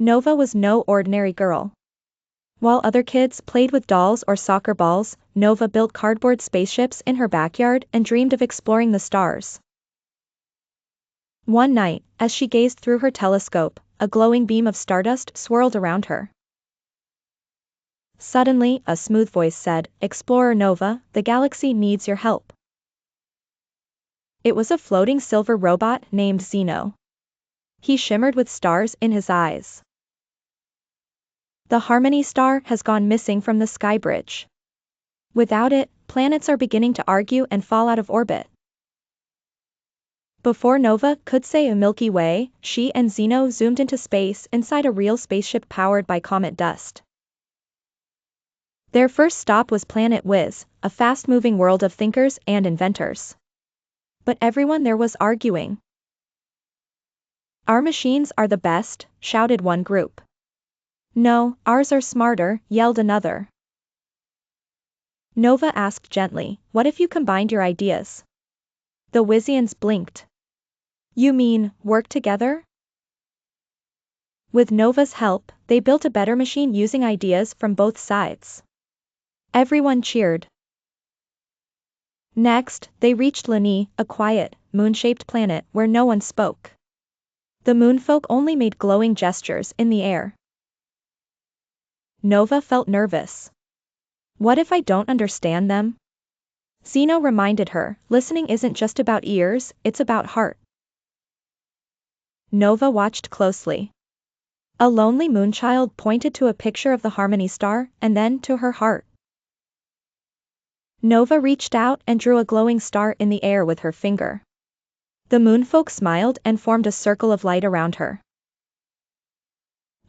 Nova was no ordinary girl. While other kids played with dolls or soccer balls, Nova built cardboard spaceships in her backyard and dreamed of exploring the stars. One night, as she gazed through her telescope, a glowing beam of stardust swirled around her. Suddenly, a smooth voice said, "Explorer Nova, the galaxy needs your help." It was a floating silver robot named Zeno. He shimmered with stars in his eyes. "The Harmony Star has gone missing from the sky bridge. Without it, planets are beginning to argue and fall out of orbit." Before Nova could say a Milky Way, she and Zeno zoomed into space inside a real spaceship powered by comet dust. Their first stop was Planet Wiz, a fast-moving world of thinkers and inventors. But everyone there was arguing. "Our machines are the best," shouted one group. "No, ours are smarter," yelled another. Nova asked gently, "What if you combined your ideas?" The Wizians blinked. "You mean, work together?" With Nova's help, they built a better machine using ideas from both sides. Everyone cheered. Next, they reached Lunee, a quiet, moon-shaped planet where no one spoke. The moonfolk only made glowing gestures in the air. Nova felt nervous. What if I don't understand them? Zeno reminded her, listening isn't just about ears, it's about heart. Nova watched closely. A lonely moonchild pointed to a picture of the Harmony Star, and then to her heart. Nova reached out and drew a glowing star in the air with her finger. The moonfolk smiled and formed a circle of light around her.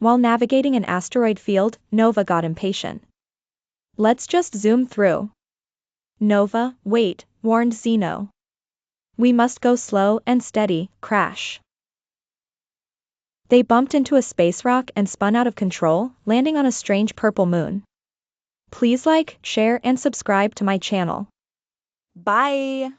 While navigating an asteroid field, Nova got impatient. "Let's just zoom through." "Nova, wait," warned Zeno. "We must go slow and steady." Crash. They bumped into a space rock and spun out of control, landing on a strange purple moon. Please like, share and subscribe to my channel. Bye!